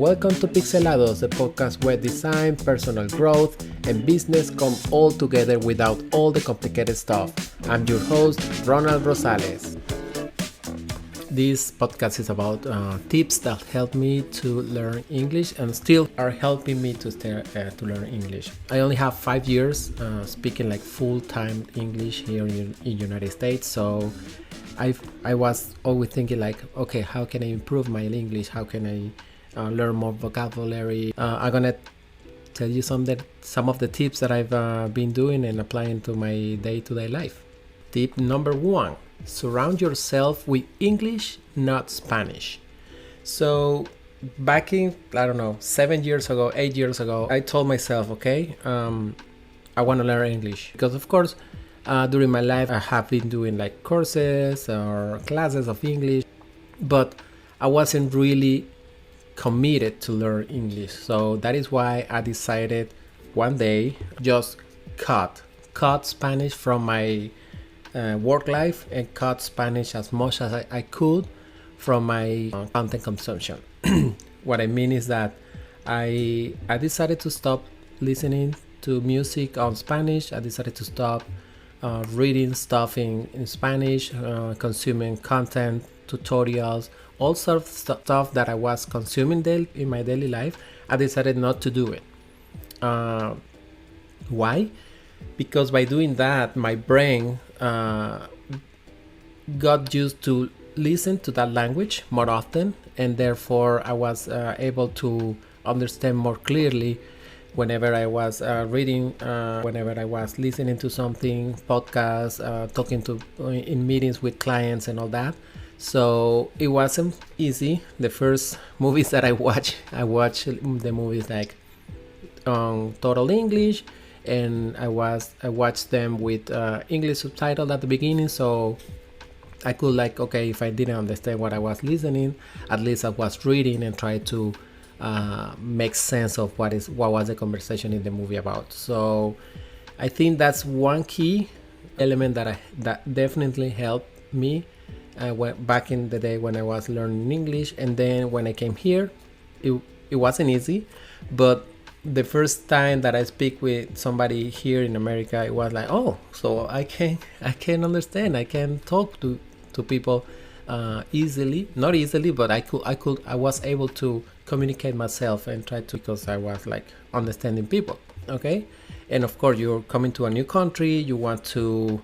welcome to Pixelados, the podcast where design, personal growth, and business come all together without all the complicated stuff. I'm your host, Ronald Rosales. This podcast is about tips that help me to learn English and still are helping me to learn English. I only have 5 years speaking like full-time English here in United States, so I was always thinking like, okay, how can I improve my English? How can I learn more vocabulary? I'm gonna tell you some of the tips that I've been doing and applying to my day-to-day life. Tip number 1. Surround yourself with English, not Spanish. So back in, 7 years ago, 8 years ago, I told myself, okay, I want to learn English. Because of course, during my life, I have been doing like courses or classes of English, but I wasn't really committed to learn English. So that is why I decided one day just cut Spanish from my work life and cut Spanish as much as I could from my content consumption. What I mean is that I decided to stop listening to music on Spanish. I decided to stop reading stuff in Spanish, consuming content, tutorials, all sorts of stuff that I was consuming in my daily life. I decided not to do it. Why? Because by doing that, my brain got used to listen to that language more often, and therefore I was able to understand more clearly whenever I was reading, whenever I was listening to something, podcasts, talking to in meetings with clients and all that. So it wasn't easy. The first movies that I watched the movies like total English, and I watched them with English subtitle at the beginning, so I could if I didn't understand what I was listening, at least I was reading and try to make sense of what was the conversation in the movie about. So I think that's one key element that definitely helped me back in the day when I was learning English. And then when I came here, it wasn't easy, but the first time that I speak with somebody here in America, it was like, oh, so I can understand, I can talk to people easily, not easily, but I was able to communicate myself and try to, because I was like understanding people. Okay. And of course, you're coming to a new country, you want to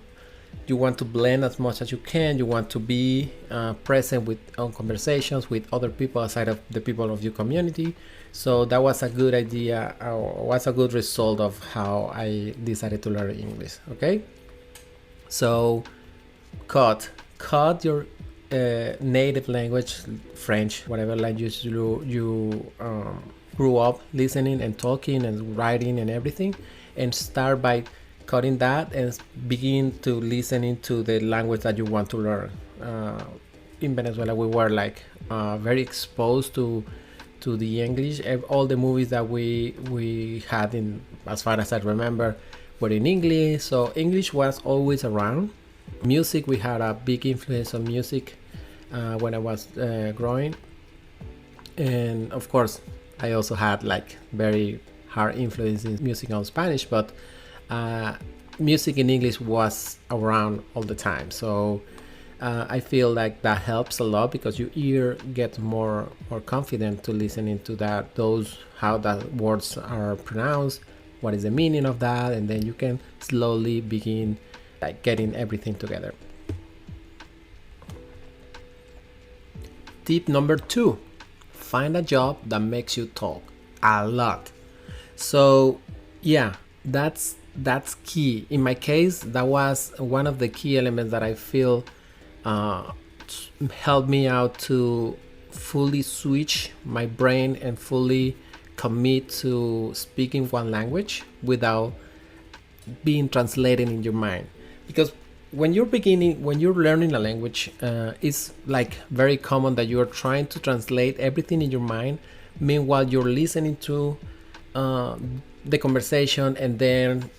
blend as much as you can, you want to be present on conversations with other people outside of the people of your community. So that was a good idea, was a good result of how I decided to learn English. Okay, so cut your native language, French, whatever language you grew up listening and talking and writing and everything, and start by cutting that and begin to listening to the language that you want to learn. In Venezuela, we were very exposed to the English. All the movies that we had, in as far as I remember, were in English, so English was always around. Music, we had a big influence on music when I was growing, and of course I also had very hard influence in music on Spanish, but music in English was around all the time. So I feel like that helps a lot, because your ear gets more confident to listening to how that words are pronounced, what is the meaning of that, and then you can slowly begin getting everything together. Tip number 2: find a job that makes you talk a lot. So yeah, that's key. In my case, that was one of the key elements that I feel helped me out to fully switch my brain and fully commit to speaking one language without being translated in your mind. Because when you're learning a language, it's very common that you're trying to translate everything in your mind. Meanwhile, you're listening to the conversation and then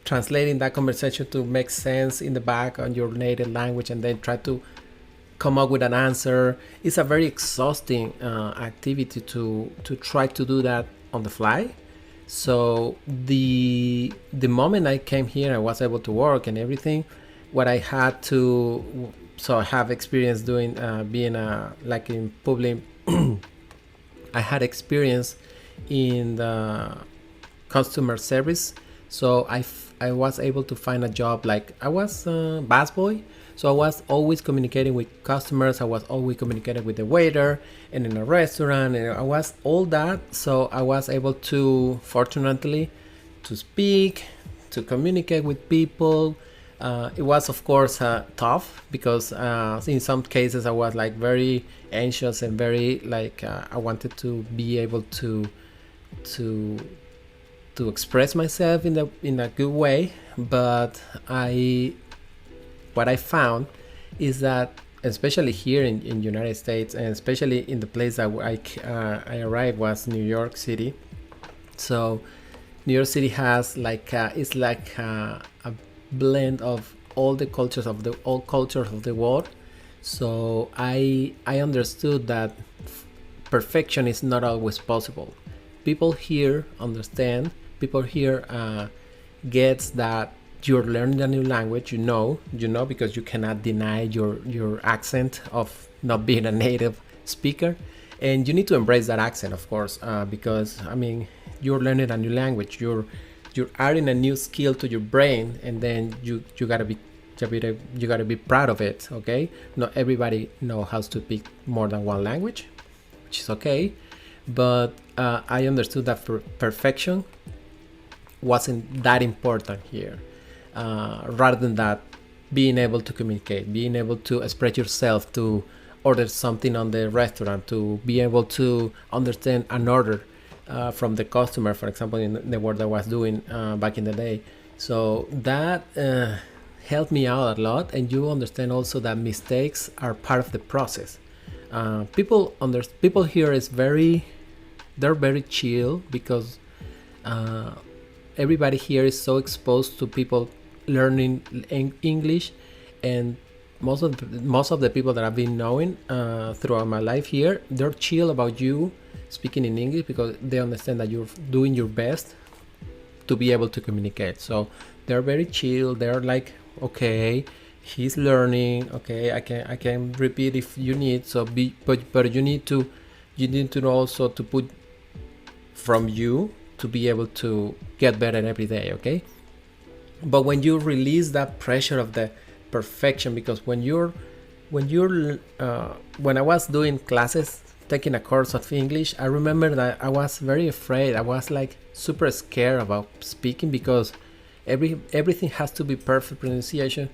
translating that conversation to make sense in the back on your native language, and then try to come up with an answer. It's a very exhausting activity to try to do that on the fly. So the moment I came here, I was able to work and everything. What I had to, so I have experience doing being like in public. I had experience in the customer service, so I was able to find a job. Like I was a busboy, so I was always communicating with customers. I was always communicating with the waiter and in a restaurant, and I was all that. So I was able to, fortunately, to speak, to communicate with people. It was of course tough because in some cases I was like very anxious and very like I wanted to be able to to express myself in a good way. But I what I found is that especially here in United States, and especially in the place that I arrived was New York City. So New York City has like it's like a blend of all cultures of the world. So I understood that perfection is not always possible. People here understand. People here gets that you're learning a new language. You know because you cannot deny your accent of not being a native speaker, and you need to embrace that accent, of course, because I mean you're learning a new language. You're adding a new skill to your brain, and then you gotta be you gotta be proud of it. Okay, not everybody know how to speak more than one language, which is okay, but I understood that perfection wasn't that important here. Rather than that, being able to communicate, being able to express yourself, to order something on the restaurant, to be able to understand an order from the customer, for example, in the work I was doing back in the day. So that helped me out a lot, and you understand also that mistakes are part of the process. People here is they're very chill because everybody here is so exposed to people learning English, and most of the people that I've been knowing throughout my life here, they're chill about you speaking in English because they understand that you're doing your best to be able to communicate. So they're very chill. They're like, okay, he's learning. Okay, I can repeat if you need. So but you need to know also to put from you to be able to get better every day. Okay, but when you release that pressure of the perfection, because when I was doing classes, taking a course of English, I remember that I was very afraid. I was like super scared about speaking because everything has to be perfect. Pronunciation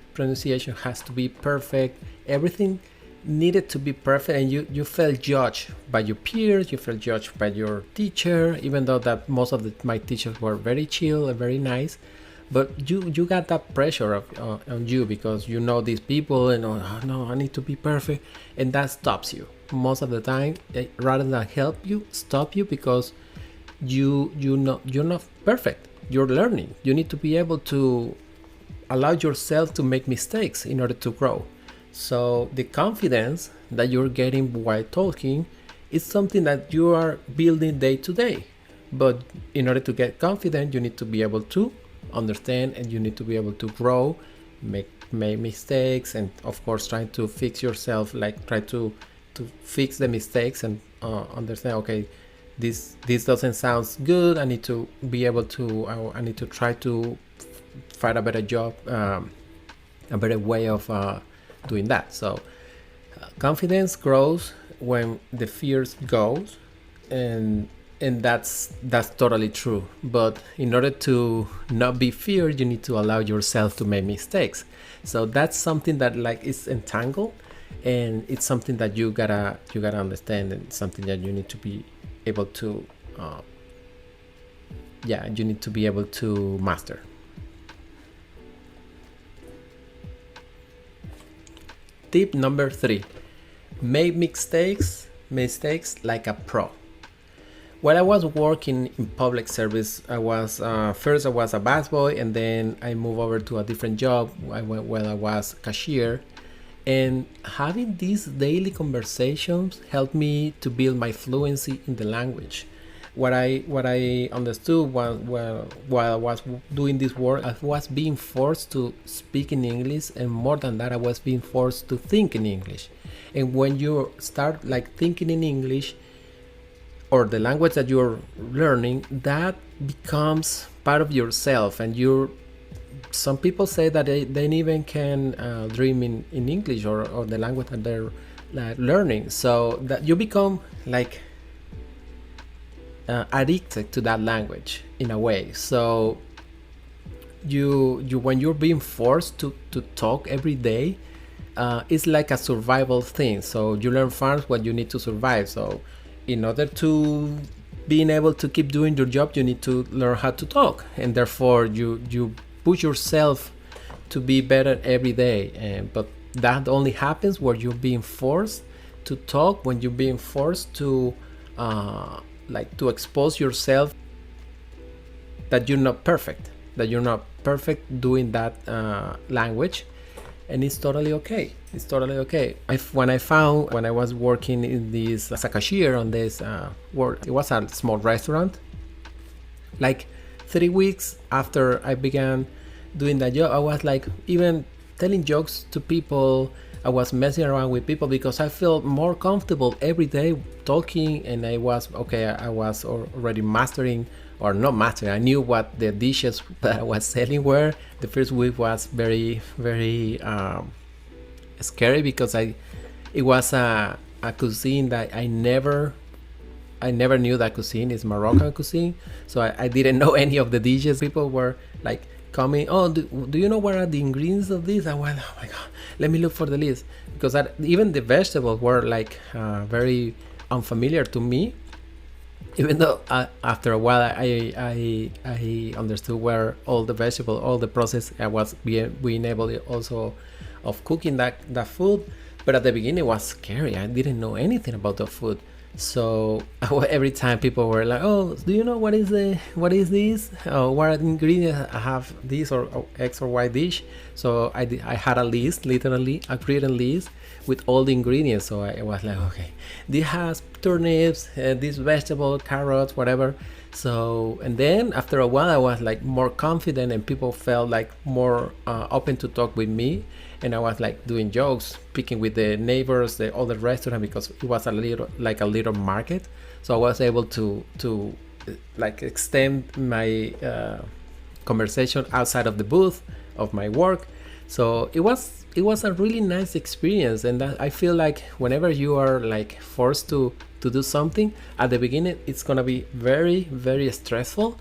has to be perfect. Everything needed to be perfect, and you felt judged by your peers. You felt judged by your teacher, even though that most of my teachers were very chill and very nice. But you got that pressure on you because you know these people, and oh no, I need to be perfect, and that stops you most of the time. Rather than help you, stop you, because you're not perfect. You're learning. You need to be able to allow yourself to make mistakes in order to grow. So the confidence that you're getting while talking is something that you are building day to day. But in order to get confident, you need to be able to understand, and you need to be able to grow, make mistakes, and of course trying to fix yourself, like try to fix the mistakes and understand, okay, this doesn't sound good. I need to be able to I need to try to find a better job, a better way of doing that. So confidence grows when the fears goes, and that's totally true. But in order to not be feared, you need to allow yourself to make mistakes. So that's something that like is entangled, and it's something that you gotta understand, and something that you need to be able to you need to be able to master. Tip number 3: make mistakes like a pro. While I was working in public service, I was first I was a busboy, and then I moved over to a different job. I was cashier, And having these daily conversations helped me to build my fluency in the language. What I understood while I was doing this work, I was being forced to speak in English, and more than that, I was being forced to think in English. And when you start like thinking in English, or the language that you're learning, that becomes part of yourself, and you're some people say that they even can dream in English, or the language that they're learning, so that you become like addicted to that language in a way. So you when you're being forced to talk every day, it's like a survival thing. So you learn fast what you need to survive. So in order to being able to keep doing your job, you need to learn how to talk, and therefore you push yourself to be better every day. But that only happens where you're being forced to talk, when you're being forced to like to expose yourself that you're not perfect, doing that language. And it's totally okay. When I was working in this as a cashier on this work, it was a small restaurant. Like 3 weeks after I began doing that job, I was like even telling jokes to people. I was messing around with people because I felt more comfortable every day talking, and I was already mastering, or not mastering. I knew what the dishes that I was selling were. The first week was very, very scary because it was a cuisine that I never knew. That cuisine is Moroccan cuisine, so I didn't know any of the dishes. People were like coming, oh, do you know what are the ingredients of this? I went, oh my god, let me look for the list, because even the vegetables were like very unfamiliar to me, even though after a while I understood where all the vegetable, all the process I was being able also of cooking that food. But at the beginning it was scary. I didn't know anything about the food. So every time people were like, oh, do you know what is this? Oh, what are the ingredients? I have this or X or Y dish. So I had a list, literally a written list with all the ingredients. So I was like, okay, this has turnips, this vegetable, carrots, whatever. So, and then after a while I was like more confident, and people felt like more open to talk with me. And I was like doing jokes, speaking with the neighbors, the other restaurant, because it was a little market. So I was able to like extend my conversation outside of the booth of my work. So it was a really nice experience. And that, I feel like whenever you are like forced to do something at the beginning, it's gonna be very, very stressful.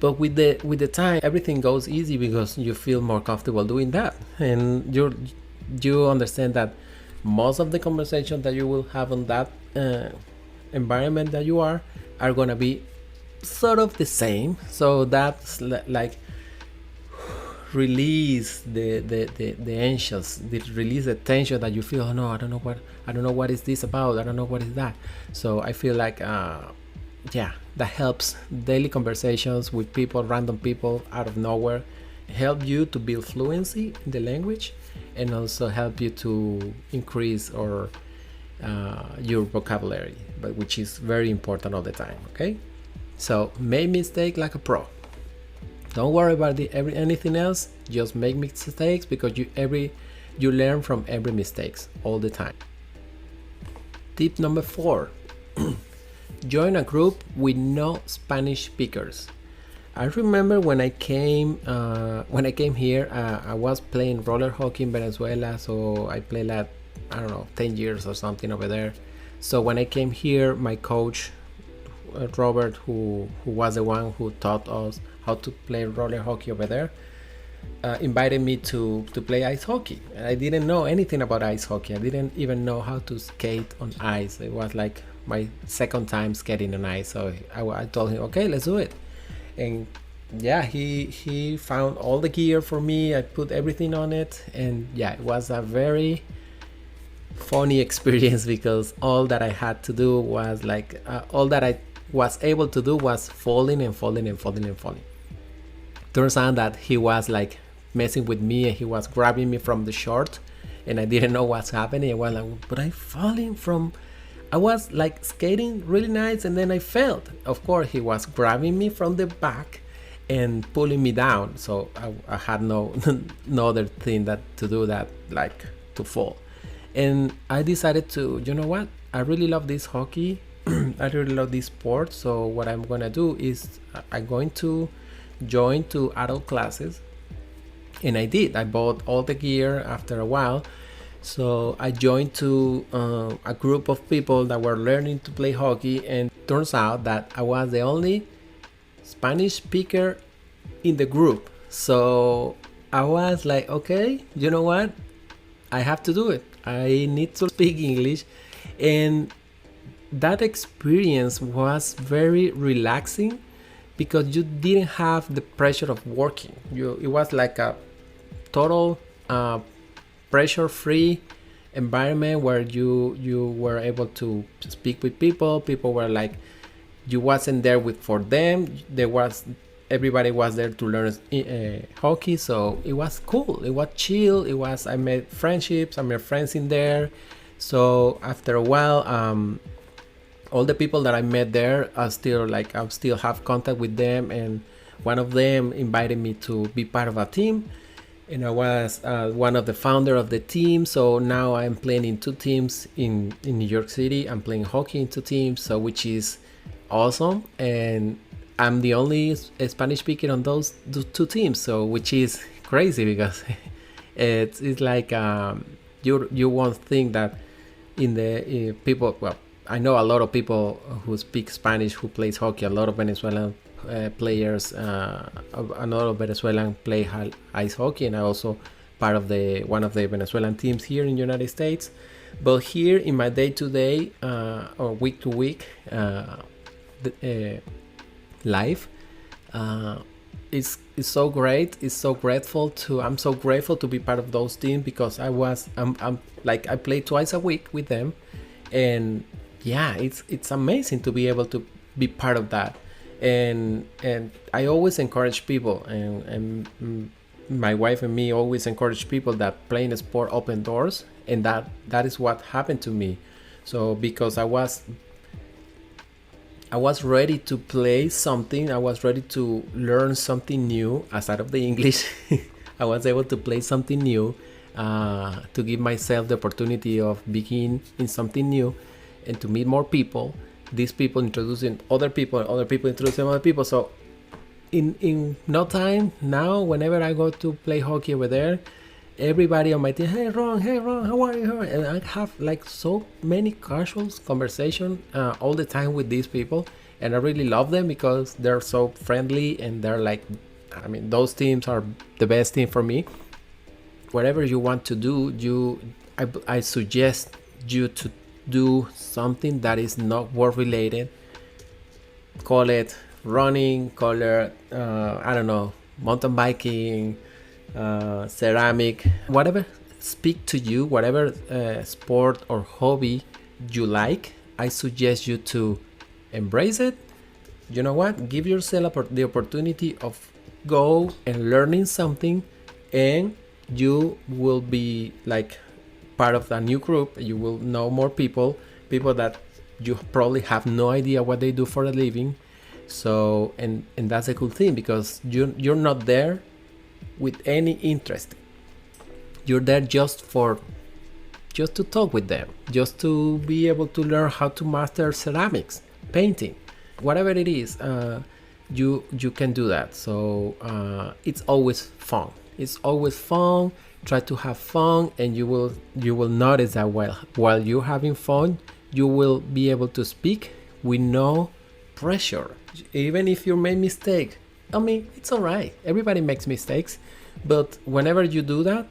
But with the time, everything goes easy because you feel more comfortable doing that, and you understand that most of the conversations that you will have on that environment that you are gonna be sort of the same. So that's like release the anxious, release the tension that you feel. Oh no, I don't know what is this about. I don't know what is that. So I feel like that helps. Daily conversations with people, random people out of nowhere, help you to build fluency in the language, and also help you to increase or your vocabulary, but which is very important all the time. Okay, so make mistake like a pro. Don't worry about anything else. Just make mistakes, because you learn from every mistakes all the time. Tip number 4. Join a group with no Spanish speakers. I remember when I came here, I was playing roller hockey in Venezuela, so I played like, I don't know, 10 years or something over there. So when I came here, my coach Robert, who was the one who taught us how to play roller hockey over there, invited me to play ice hockey. And I didn't know anything about ice hockey. I didn't even know how to skate on ice. It was like my second time skating on ice. So I told him, okay, let's do it. And yeah, he found all the gear for me. I put everything on it, and yeah, it was a very funny experience, because all that I had to do was like all that I was able to do was falling and falling and falling and falling. Turns out that he was like messing with me, and he was grabbing me from the short and I didn't know what's happening. I was like, but I falling from, I was like skating really nice, and then I fell. Of course, he was grabbing me from the back and pulling me down. So I had no no other thing that to do that like to fall. And I decided to, you know what? I really love this hockey. I really love this sport. So what I'm gonna do is I'm going to join to adult classes, and I did. I bought all the gear after a while. So I joined to a group of people that were learning to play hockey, and turns out that I was the only Spanish speaker in the group. So I was like, okay, you know what? I have to do it. I need to speak English. And that experience was very relaxing because you didn't have the pressure of working. It was like a total pressure-free environment where you were able to speak with people. People were like, you wasn't there with for them. Everybody was there to learn hockey, so it was cool. It was chill. I made friendships. I made friends in there. So after a while, all the people that I met there I still have contact with them, and one of them invited me to be part of a team, and I was one of the founder of the team. So now I'm playing in two teams in New York City. I'm playing hockey in two teams, so which is awesome. And I'm the only Spanish speaker on those two teams, so which is crazy because it's like you won't think that in the people. Well, I know a lot of people who speak Spanish who plays hockey. A lot of Venezuelan players, a lot of Venezuelan play ice hockey, and I also part of one of the Venezuelan teams here in the United States. But here in my day-to-day or week-to-week life, it's so great. It's so grateful to. I'm so grateful to be part of those teams because I'm like I play twice a week with them, and yeah, it's amazing to be able to be part of that. And I always encourage people, and my wife and me always encourage people that playing a sport open doors, and that is what happened to me. So because I was ready to play something. I was ready to learn something new aside of the English. I was able to play something new, to give myself the opportunity of being in something new and to meet more people. These people introducing other people introducing other people. So in no time now, whenever I go to play hockey over there, everybody on my team, hey Ron, how are you? And I have like so many casual conversation all the time with these people, and I really love them because they're so friendly, and they're like, I mean, those teams are the best team for me. Whatever you want to do, I suggest you to do something that is not work related. Call it running, call it I don't know, mountain biking, ceramic, whatever speak to you, whatever sport or hobby you like. I suggest you to embrace it. You know what? Give yourself the opportunity of go and learning something, and you will be like part of a new group. You will know more people that you probably have no idea what they do for a living. So and that's a cool thing because you're not there with any interest. You're there just to talk with them, just to be able to learn how to master ceramics, painting, whatever it is. You can do that. So it's always fun. Try to have fun, and you will notice that while you're having fun, you will be able to speak with no pressure. Even if you make mistake, I mean, it's all right. Everybody makes mistakes, but whenever you do that,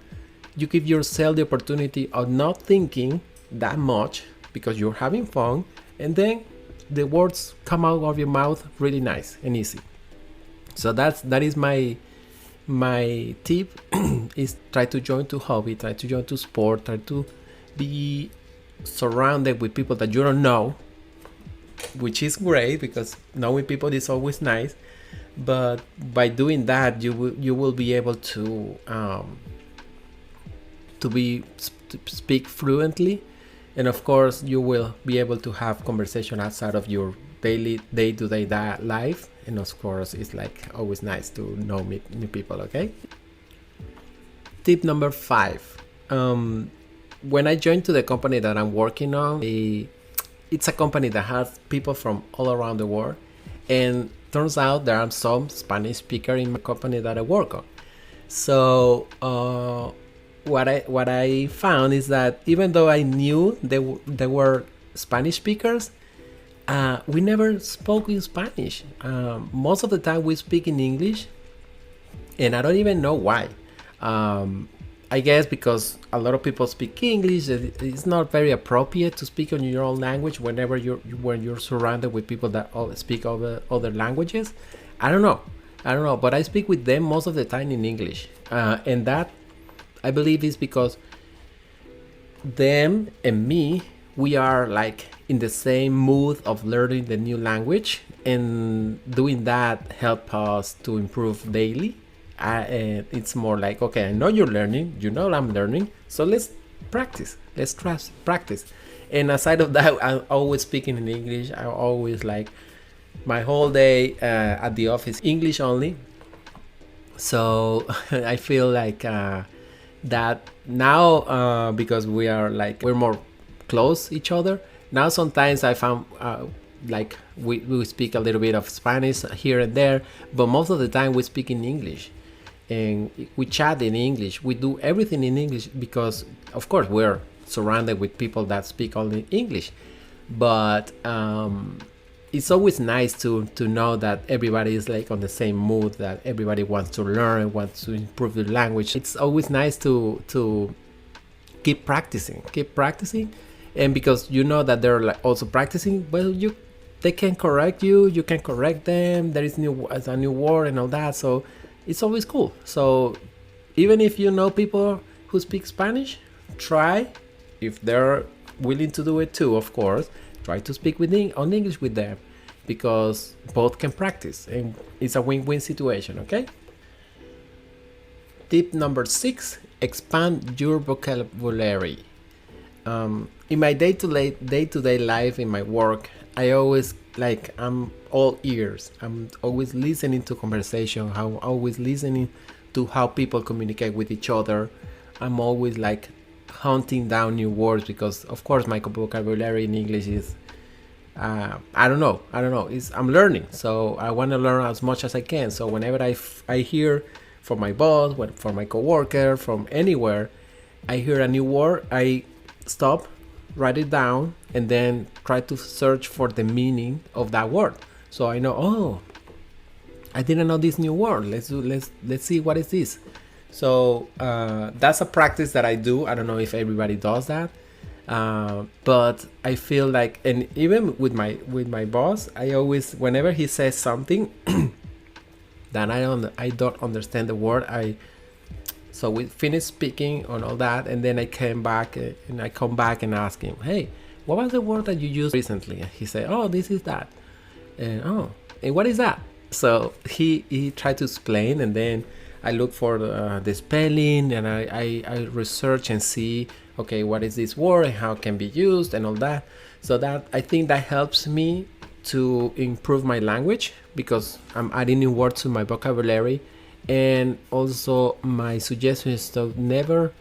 you give yourself the opportunity of not thinking that much because you're having fun, and then the words come out of your mouth really nice and easy. So that is my tip is try to join to hobby, try to join to sport, try to be surrounded with people that you don't know, which is great because knowing people is always nice. But by doing that, you will be able to to speak fluently, and of course you will be able to have conversation outside of your daily day-to-day life, and of course it's like always nice to know new people. Okay. Tip number 5. When I joined to the company that I'm working on, it's a company that has people from all around the world, and turns out there are some Spanish speaker in my company that I work on. So what I found is that even though I knew they were Spanish speakers, we never spoke in Spanish. Most of the time we speak in English, and I don't even know why. I guess because a lot of people speak English, it's not very appropriate to speak in your own language when you're surrounded with people that all speak other languages. I don't know, but I speak with them most of the time in English, and that I believe is because them and me, we are like in the same mood of learning the new language, and doing that help us to improve daily. It's more like, okay, I know you're learning, you know I'm learning, so let's practice. Let's practice. And aside of that, I'm always speaking in English. I always like my whole day at the office English only. So I feel like that now, because we're more close each other. Now sometimes I found like we speak a little bit of Spanish here and there, but most of the time we speak in English. And we chat in English. We do everything in English because, of course, we're surrounded with people that speak only English. But it's always nice to know that everybody is like on the same mood, that everybody wants to learn, wants to improve the language. It's always nice to keep practicing, and because you know that they're like also practicing, well, they can correct you, you can correct them. There is a new word and all that, so it's always cool. So even if you know people who speak Spanish, try, if they're willing to do it too, of course, try to speak on English with them, because both can practice and it's a win-win situation. Okay. Tip number 6: expand your vocabulary. In my day-to-day life, in my work, I always I'm all ears. I'm always listening to conversation. I'm always listening to how people communicate with each other. I'm always like hunting down new words, because of course my vocabulary in English is I don't know. I'm learning, so I want to learn as much as I can. So whenever I hear from my boss, from my coworker, from anywhere, I hear a new word, I stop, write it down, and then try to search for the meaning of that word. So I know, oh, I didn't know this new word. Let's see what is this. So that's a practice that I do. I don't know if everybody does that, but I feel like, and even with my boss, I always, whenever he says something that I don't understand the word, so we finish speaking on all that, and then I come back and ask him, hey, what was the word that you used recently? And he said, oh, this is that. And what is that? So he tried to explain, and then I look for the spelling, and I research and see, okay, what is this word and how it can be used and all that. So that, I think that helps me to improve my language, because I'm adding new words to my vocabulary. And also my suggestion is to never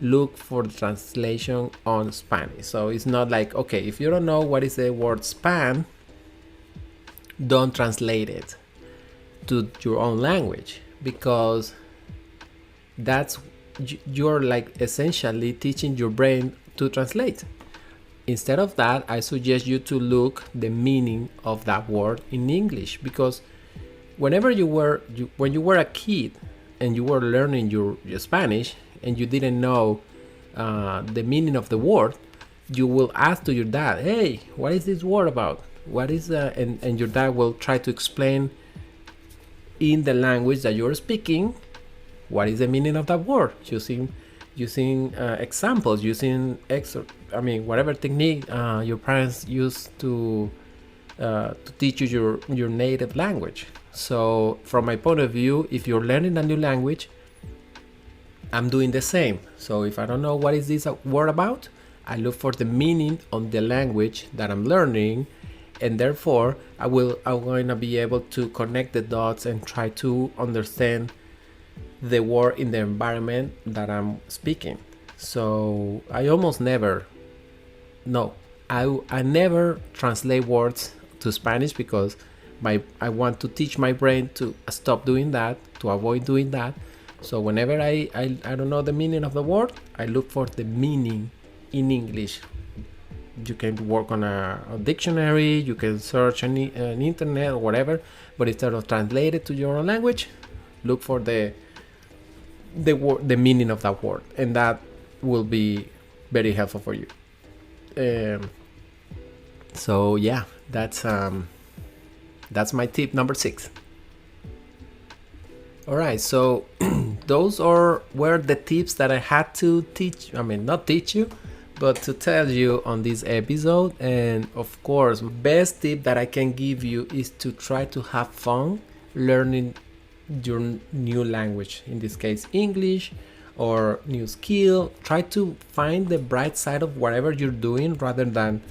look for the translation on Spanish. So it's not like, okay, if you don't know what is the word span, don't translate it to your own language, because you're like essentially teaching your brain to translate. Instead of that, I suggest you to look the meaning of that word in English, because whenever when you were a kid and you were learning your Spanish and you didn't know the meaning of the word, you will ask to your dad, hey, what is this word about? What is and your dad will try to explain in the language that you're speaking what is the meaning of that word, using examples, using whatever technique your parents use to teach you your native language. So from my point of view, if you're learning a new language, I'm doing the same. So if I don't know what is this word about, I look for the meaning on the language that I'm learning, and therefore I'm going to be able to connect the dots and try to understand the word in the environment that I'm speaking. So I almost never, no, I never translate words to Spanish because I want to teach my brain to stop doing that, to avoid doing that. So whenever I don't know the meaning of the word, I look for the meaning in English. You can work on a dictionary, you can search on internet or whatever, but instead of translate it to your own language, look for the meaning of that word, and that will be very helpful for you. So yeah, that's my tip number 6. All right, so those were the tips that I had to teach. I mean, not teach you, but to tell you on this episode. And of course, best tip that I can give you is to try to have fun learning your new language, in this case English, or new skill. Try to find the bright side of whatever you're doing rather than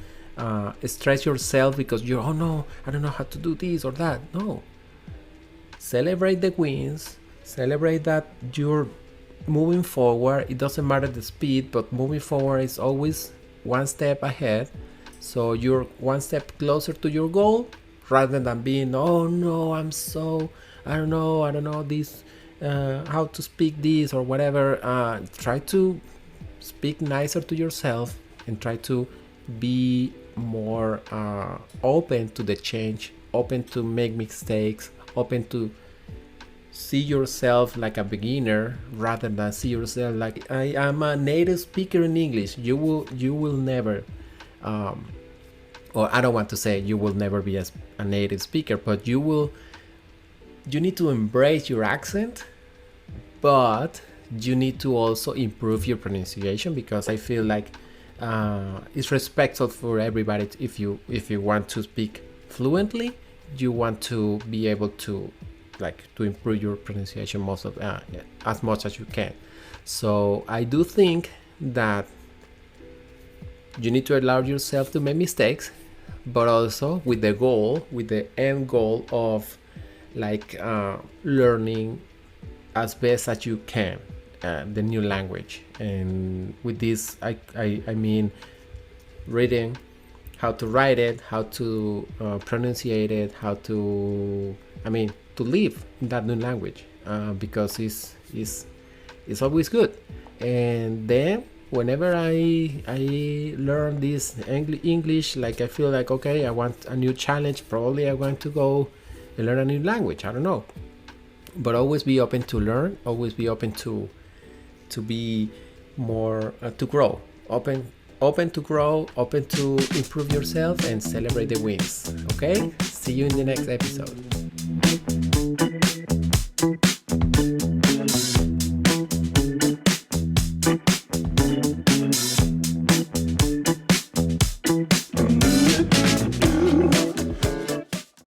stress yourself because you're, oh no, I don't know how to do this or that. No, celebrate the wins, celebrate that you're moving forward. It doesn't matter the speed, but moving forward is always one step ahead, so you're one step closer to your goal rather than being, oh no, I don't know this, how to speak this or whatever. Try to speak nicer to yourself and try to be more open to the change, open to make mistakes, open to see yourself like a beginner rather than see yourself like I am a native speaker in English. You will never, or I don't want to say you will never be a native speaker, but you need to embrace your accent, but you need to also improve your pronunciation, because I feel like it's respectful for everybody. If you want to speak fluently, you want to be able to improve your pronunciation as much as you can. So I do think that you need to allow yourself to make mistakes, but also with the end goal of learning as best as you can the new language. And with this I mean reading, how to write it, how to pronunciate it, how to live in that new language, because it's always good. And then whenever I learn this English, I feel like, okay, I want a new challenge, probably I want to go and learn a new language, I don't know. But always be open to learn, always be open to be more to grow, open to grow, open to improve yourself, and celebrate the wins. Okay, see you in the next episode.